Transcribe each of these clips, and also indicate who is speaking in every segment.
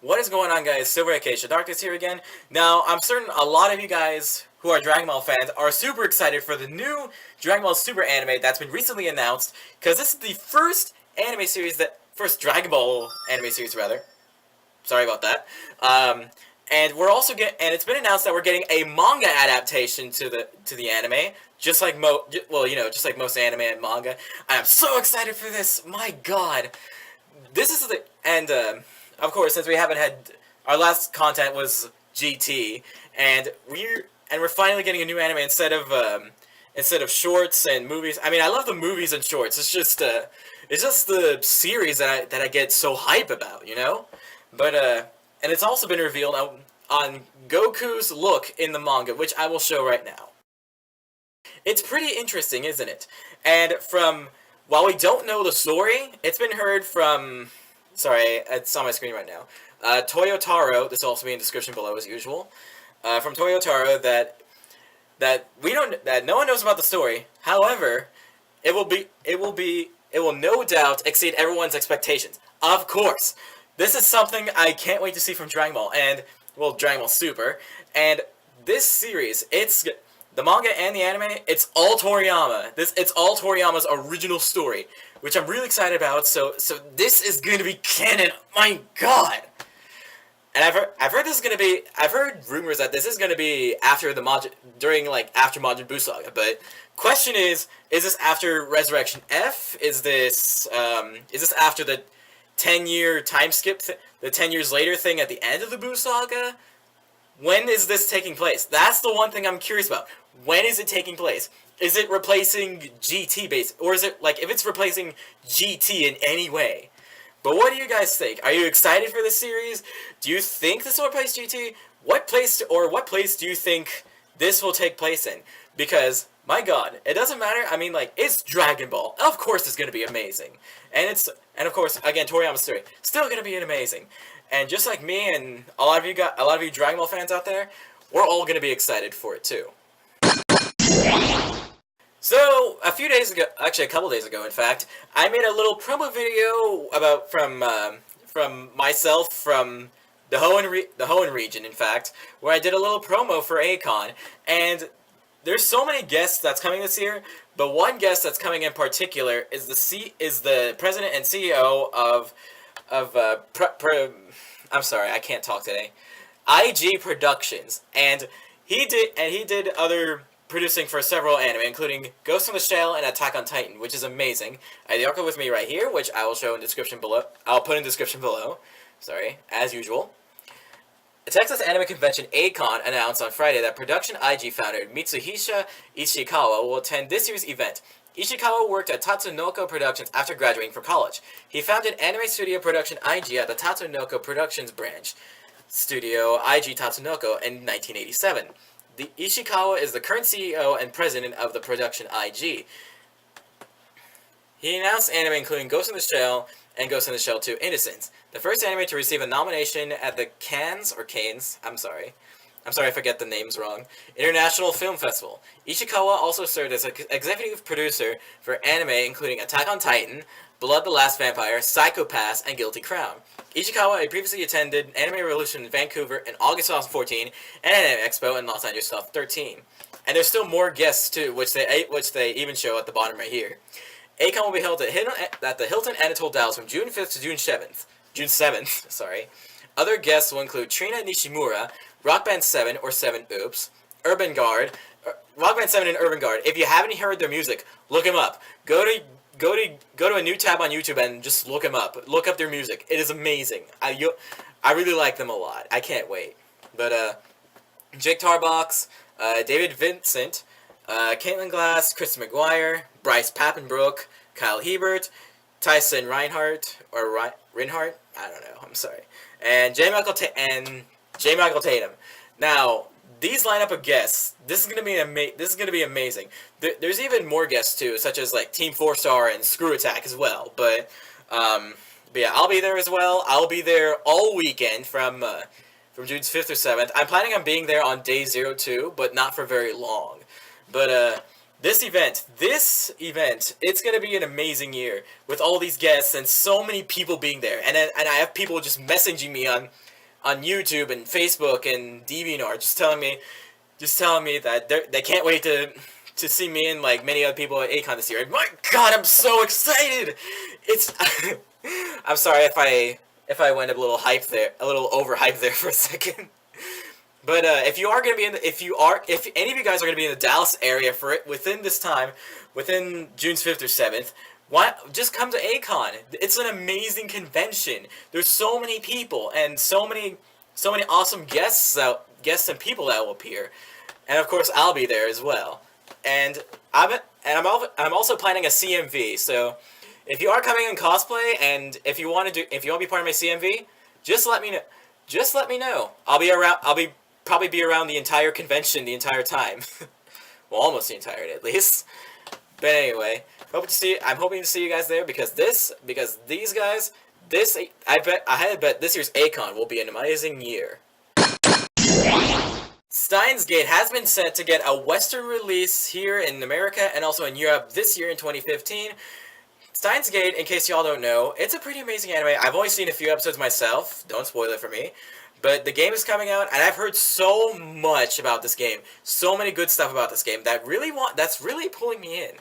Speaker 1: What is going on, guys? Silver Acacia Darkness here again. Now, I'm certain a lot of you guys who are Dragon Ball fans are super excited for the new Dragon Ball Super anime that's been recently announced, because this is the first Dragon Ball anime series, rather. Sorry about that. And we're also and it's been announced that we're getting a manga adaptation to the anime, just like just like most anime and manga. I am so excited for this. My God, this is of course, since we haven't had our last content was GT, and we're finally getting a new anime instead of shorts and movies. I mean, I love the movies and shorts. It's just the series that I get so hype about, you know. But and it's also been revealed on Goku's look in the manga, which I will show right now. It's pretty interesting, isn't it? And while we don't know the story, it's been heard from. Sorry, it's on my screen right now. Toyotaro, this will also be in the description below as usual. From Toyotaro that no one knows about the story. However, it will no doubt exceed everyone's expectations. Of course, this is something I can't wait to see from Dragon Ball Dragon Ball Super. And this series, it's the manga and the anime. It's all Toriyama. It's all Toriyama's original story, which I'm really excited about. So this is going to be canon. My God. And I've heard rumors that this is going to be after after Majin Buu Saga. But question is this after Resurrection F? Is this after the 10-year time skip, the 10 years later thing at the end of the Buu Saga? When is this taking place? That's the one thing I'm curious about. When is it taking place? Is it replacing GT base, or is it if it's replacing GT in any way? But what do you guys think? Are you excited for this series? Do you think this will replace GT? What place do you think this will take place in? Because my God, it doesn't matter. I mean, it's Dragon Ball. Of course, it's gonna be amazing, and of course, again, Toriyama's story still gonna be amazing. And just like me and a lot of you Dragon Ball fans out there, we're all gonna be excited for it too. So, a few days ago, actually a couple days ago, in fact, I made a little promo video from myself from the Hoenn region, in fact, where I did a little promo for A-Kon, and there's so many guests that's coming this year, but one guest that's coming in particular is the president and CEO of I'm sorry, I can't talk today. IG Productions, and he did other producing for several anime, including Ghost in the Shell and Attack on Titan, which is amazing. I have the article with me right here, which I will show in description below. I'll put in description below. Sorry, as usual. The Texas Anime Convention A-Kon announced on Friday that Production IG founder Mitsuhisa Ishikawa will attend this year's event. Ishikawa worked at Tatsunoko Productions after graduating from college. He founded anime studio Production IG at the Tatsunoko Productions branch studio IG Tatsunoko in 1987. The Ishikawa is the current CEO and president of the Production IG. He announced anime including Ghost in the Shell and Ghost in the Shell 2 Innocence, the first anime to receive a nomination at the Cannes, I'm sorry if I get the names wrong, International Film Festival. Ishikawa also served as executive producer for anime including Attack on Titan, Blood the Last Vampire, Psycho Pass, and Guilty Crown. Ishikawa previously attended Anime Revolution in Vancouver in August 2014 and Anime Expo in Los Angeles 2013. And there's still more guests too, which they even show at the bottom right here. A-Kon will be held at the Hilton Anatole Dallas from June 5th to June 7th. Sorry. Other guests will include Trina Nishimura, Rock Band 7 or 7 Oops, Urban Guard, Rock Band 7 and Urban Guard. If you haven't heard their music, look them up. Go to a new tab on YouTube and just look them up. Look up their music. It is amazing. I really like them a lot. I can't wait. But Jake Tarbox, David Vincent, Caitlin Glass, Chris McGuire, Bryce Pappenbrook, Kyle Hebert, Tyson Reinhardt Reinhardt. I don't know. I'm sorry. And J. Michael Tatum. Now, these lineup of guests, this is gonna be amazing. There's even more guests too, such as Team 4-Star and Screw Attack as well. But yeah, I'll be there as well. I'll be there all weekend from June 5th or 7th. I'm planning on being there on day 02, but not for very long. But this event, it's gonna be an amazing year with all these guests and so many people being there. And I have people just messaging me on on YouTube and Facebook and DeviantArt, just telling me that they can't wait to see me and like many other people at A-Kon this year. And my God, I'm so excited! It's I'm sorry if I went a little hype there, a little overhyped there for a second. But if you are gonna be in the, if any of you guys are gonna be in the Dallas area for it within this time, within June 5th or 7th, why just come to A-Kon? It's an amazing convention. There's so many people and so many awesome guests and people that will appear, and of course I'll be there as well. And I'm also planning a CMV. So if you are coming in cosplay and if you want to be part of my CMV, just let me know. Just let me know. I'll be around. Probably be around the entire convention the entire time. Well, almost the entirety at least. But anyway, I'm hoping to see you guys there because these guys, I bet this year's A-Kon will be an amazing year. Steins Gate has been set to get a Western release here in America and also in Europe this year in 2015. Steins Gate, in case y'all don't know, it's a pretty amazing anime. I've only seen a few episodes myself. Don't spoil it for me. But the game is coming out, and I've heard so much about this game. So many good stuff about this game that's really pulling me in.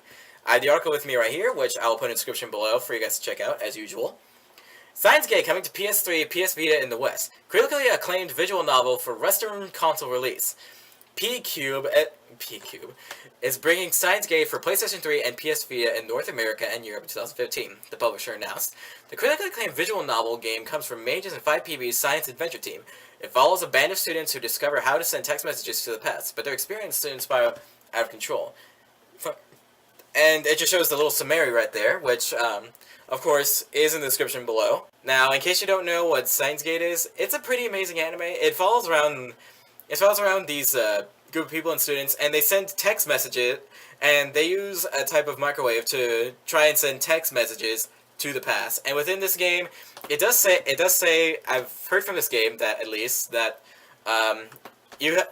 Speaker 1: I have the article with me right here, which I will put in the description below for you guys to check out, as usual. Steins Gate coming to PS3, PS Vita in the West. Critically acclaimed visual novel for Western console release. P-Cube is bringing Steins Gate for PlayStation 3 and PS Vita in North America and Europe in 2015, the publisher announced. The critically acclaimed visual novel game comes from Mages and 5PB's science adventure team. It follows a band of students who discover how to send text messages to the past, but their experience soon spiral out of control. And it just shows the little summary right there, which, of course, is in the description below. Now, in case you don't know what Steins Gate is, it's a pretty amazing anime. It follows around these group of people and students, and they send text messages, and they use a type of microwave to try and send text messages to the past. And within this game, it does say I've heard from this game that at least that you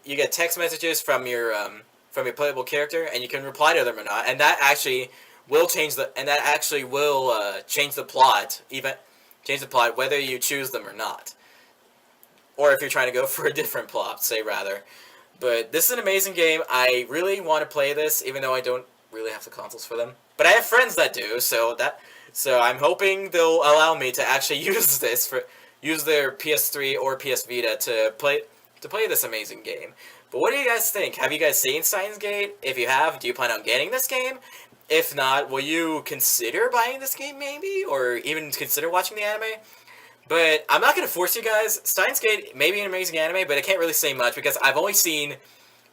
Speaker 1: get text messages from your playable character, and you can reply to them or not, and that actually will change the plot whether you choose them or not. Or if you're trying to go for a different plot, say rather. But this is an amazing game. I really want to play this, even though I don't really have the consoles for them. But I have friends that do, so I'm hoping they'll allow me to actually use their PS3 or PS Vita to play this amazing game. But what do you guys think? Have you guys seen Steins Gate? If you have, do you plan on getting this game? If not, will you consider buying this game maybe? Or even consider watching the anime? But I'm not going to force you guys. Steins Gate may be an amazing anime, but I can't really say much because I've only seen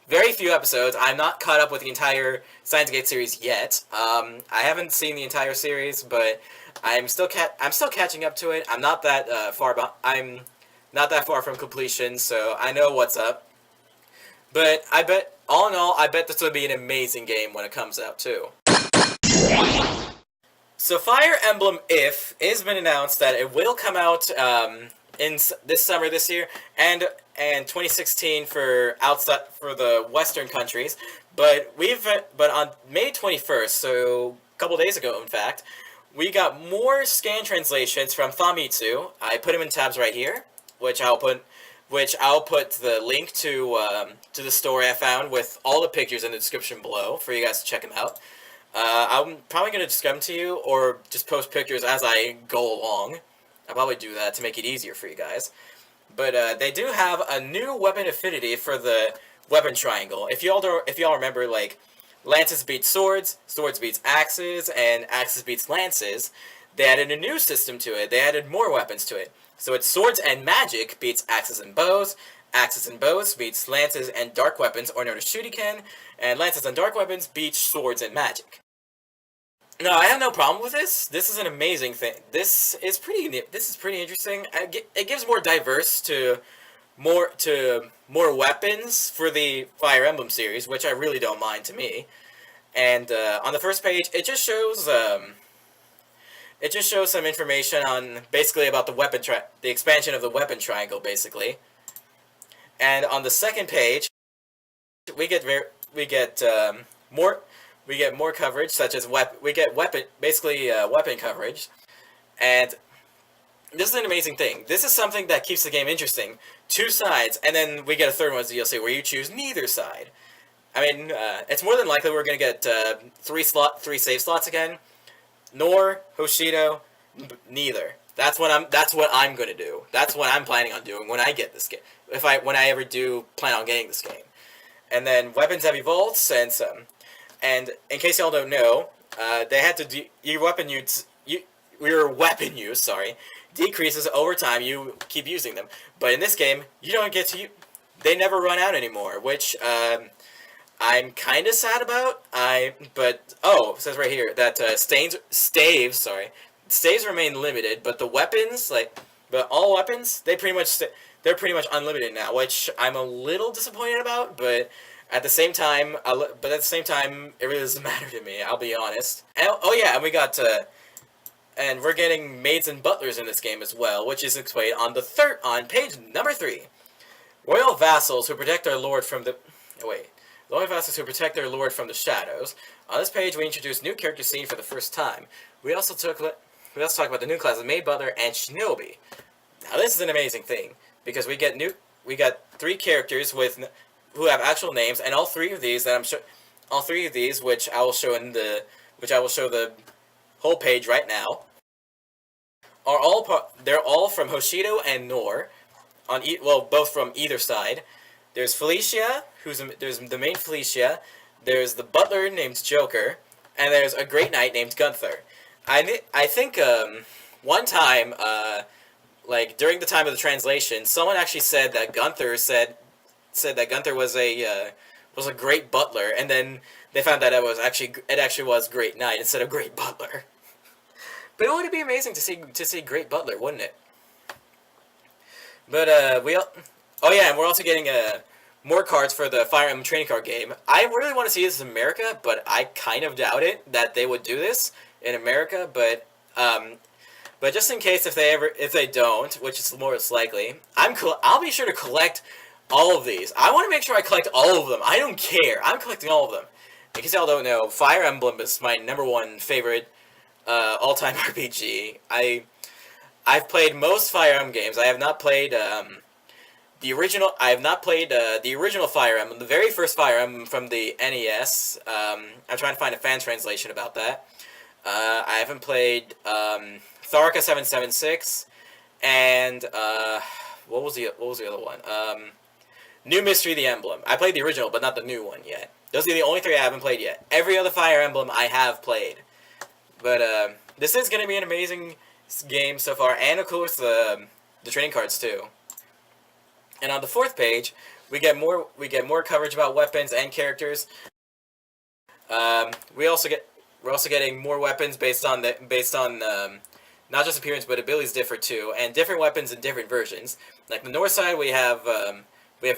Speaker 1: very few episodes. I'm not caught up with the entire Steins Gate series yet. I haven't seen the entire series, but I'm still catching up to it. I'm not that I'm not that far from completion, so I know what's up. But all in all, I bet this will be an amazing game when it comes out too. So Fire Emblem If has been announced that it will come out in this summer this year and 2016 for the Western countries. But on May 21st, so a couple days ago in fact, we got more scan translations from Famitsu. I put them in tabs right here, which I'll put the link to the story I found with all the pictures in the description below for you guys to check them out. I'm probably going to describe them to you, or just post pictures as I go along. I'll probably do that to make it easier for you guys. But they do have a new weapon affinity for the weapon triangle. If y'all remember, like, lances beat swords, swords beats axes, and axes beats lances, they added a new system to it. They added more weapons to it. So it's swords and magic beats axes and bows beats lances and dark weapons, or known as shuriken, and lances and dark weapons beat swords and magic. No, I have no problem with this. This is an amazing thing. This is pretty interesting. It gives more diverse to more weapons for the Fire Emblem series, which I really don't mind to me. And on the first page, it just shows some information on basically about the expansion of the weapon triangle, basically. And on the second page, we get more coverage, such as weapon coverage, and this is an amazing thing. This is something that keeps the game interesting. Two sides, and then we get a third one as DLC where you choose neither side. I mean, it's more than likely we're gonna get three save slots again. Nor Hoshido, neither. That's what I'm gonna do. That's what I'm planning on doing when I get this game. When I ever do plan on getting this game. And then weapons have evolved since and in case y'all don't know, they had to your weapon use decreases over time you keep using them. But in this game, you don't get to they never run out anymore, which I'm kind of sad about. It says right here that staves remain limited, but the weapons, but all weapons, they're pretty much unlimited now, which I'm a little disappointed about. But at the same time, it really doesn't matter to me. I'll be honest. And, and we're getting maids and butlers in this game as well, which is explained on page number 3. Royal vassals who protect their lord from the loyal vassals who protect their lord from the shadows. On this page, we introduce new characters seen for the first time. We also talk about the new class of maid, butler, and shinobi. Now, this is an amazing thing because we got 3 characters who have actual names, and all three of these, which I will show the whole page right now, they're all from Hoshido and Nor, both from either side. There's Felicia, there's the main Felicia, there's the butler named Joker, and there's a great knight named Gunther. I think one time, during the time of the translation, someone actually said that Gunther that Gunther was a great butler, and then they found that it actually was great knight instead of great butler. But it would be amazing to see great butler, wouldn't it? But and we're also getting more cards for the Fire Emblem trading card game. I really want to see this in America, but I kind of doubt it that they would do this in America. But just in case if they don't, which is more likely, I'll be sure to collect all of these. I want to make sure I collect all of them. I don't care. I'm collecting all of them. In case y'all don't know, Fire Emblem is my #1 favorite all-time RPG. I've played most Fire Emblem games. I have not played the original. I have not played the original Fire Emblem, the very first Fire Emblem from the NES. I'm trying to find a fan translation about that. I haven't played Tharka 776, and what was the other one? New Mystery the Emblem. I played the original, but not the new one yet. Those are the only 3 I haven't played yet. Every other Fire Emblem I have played. But this is going to be an amazing game so far, and of course the trading cards too. And on the 4th page, we get more coverage about weapons and characters. We're also getting more weapons based on not just appearance but abilities differ too, and different weapons in different versions. Like the north side, we have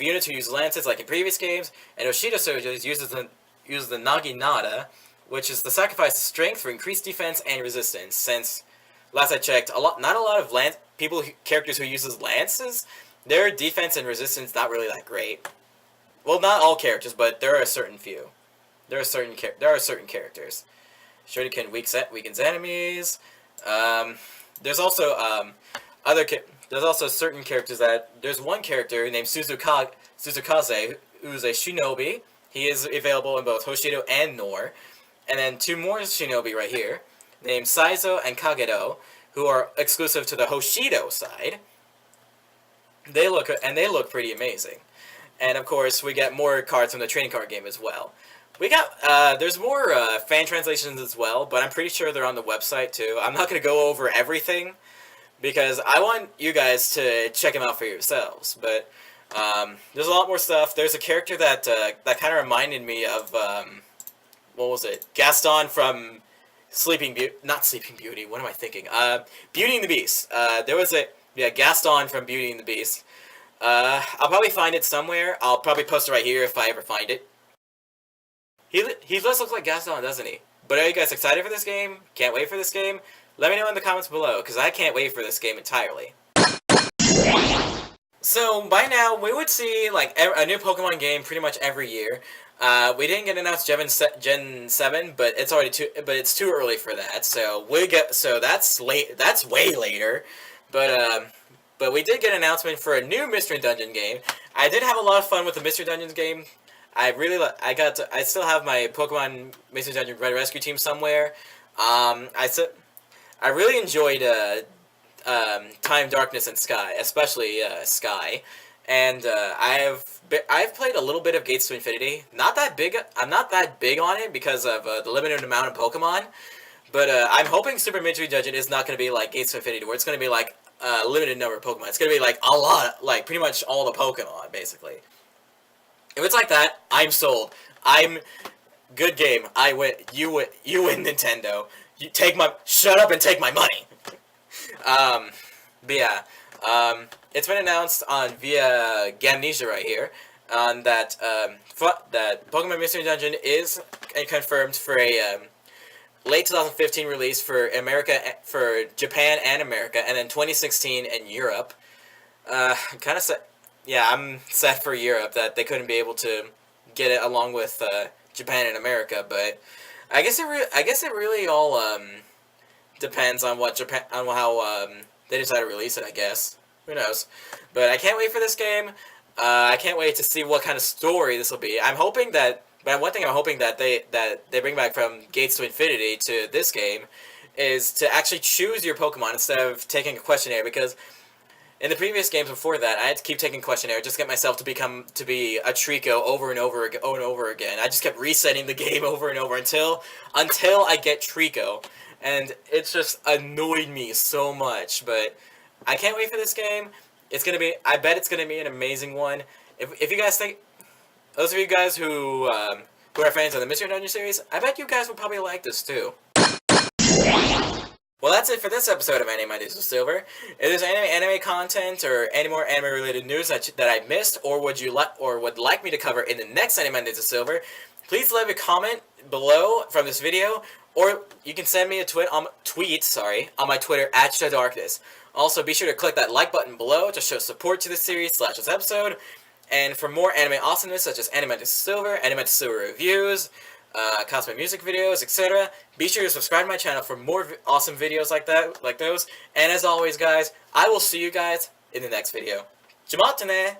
Speaker 1: units who use lances like in previous games, and Hoshido soldiers uses the Naginata, which is the sacrifice of strength for increased defense and resistance. Since last I checked, not a lot of characters who uses lances, their defense and resistance not really that great. Well, not all characters, but there are a certain few. There are certain characters. Shuriken weakens enemies. There's also certain characters there's one character named Suzukaze, who's a shinobi. He is available in both Hoshido and Nor. And then 2 more shinobi right here, named Saizo and Kagedo, who are exclusive to the Hoshido side. They look pretty amazing. And of course, we get more cards from the trading card game as well. We got there's more fan translations as well, but I'm pretty sure they're on the website too. I'm not going to go over everything because I want you guys to check them out for yourselves. But there's a lot more stuff. There's a character that kind of reminded me of what was it? Gaston from not Sleeping Beauty. What am I thinking? Beauty and the Beast. There was Gaston from Beauty and the Beast. I'll probably find it somewhere. I'll probably post it right here if I ever find it. He does look like Gaston, doesn't he? But are you guys excited for this game? Can't wait for this game? Let me know in the comments below, because I can't wait for this game entirely. So, by now, we would see a new Pokemon game pretty much every year. We didn't get announced Gen 7, but it's too early for that. So that's late. That's way later. But we did get an announcement for a new Mystery Dungeon game. I did have a lot of fun with the Mystery Dungeons game. I still have my Pokemon Mystery Dungeon Red Rescue team somewhere. I really enjoyed Time, Darkness, and Sky, especially Sky, and I've played a little bit of Gates to Infinity. Not that big. I'm not that big on it because of the limited amount of Pokemon. But I'm hoping Super Mystery Dungeon is not going to be like Gates to Infinity, where it's going to be like a limited number of Pokemon. It's going to be like a lot, like pretty much all the Pokemon, basically. If it's like that, I'm sold. I'm good game. I win. You win, Nintendo. You take my shut up and take my money. But yeah, it's been announced on via Gamnesia right here, that that Pokemon Mystery Dungeon is confirmed for a late 2015 release for America, for Japan and America, and then 2016 in Europe. Kind of set. Yeah, I'm sad for Europe that they couldn't be able to get it along with Japan and America, but I guess it really all depends on how they decide to release it. I guess, who knows? But I can't wait for this game. I can't wait to see what kind of story this will be. I'm hoping that. But one thing I'm hoping that they bring back from Gates to Infinity to this game is to actually choose your Pokemon instead of taking a questionnaire, because in the previous games before that, I had to keep taking questionnaire just to get myself to be a Trico over and over again. I just kept resetting the game over and over until I get Trico, and it's just annoyed me so much. But I can't wait for this game. I bet it's gonna be an amazing one. If you guys think, those of you guys who are fans of the Mystery Dungeon series, I bet you guys will probably like this too. Well, that's it for this episode of Animondays with Silver. If there's any anime content or any more anime-related news that I missed, or would like me to cover in the next Animondays with Silver, please leave a comment below from this video, or you can send me a tweet on my Twitter @ShowDarkness. Also, be sure to click that like button below to show support to the series / this episode. And for more anime awesomeness such as Animondays Silver, Animondays Silver reviews, cosplay music videos, etc., be sure to subscribe to my channel for more awesome videos like those. And as always, guys, I will see you guys in the next video. Jamatane!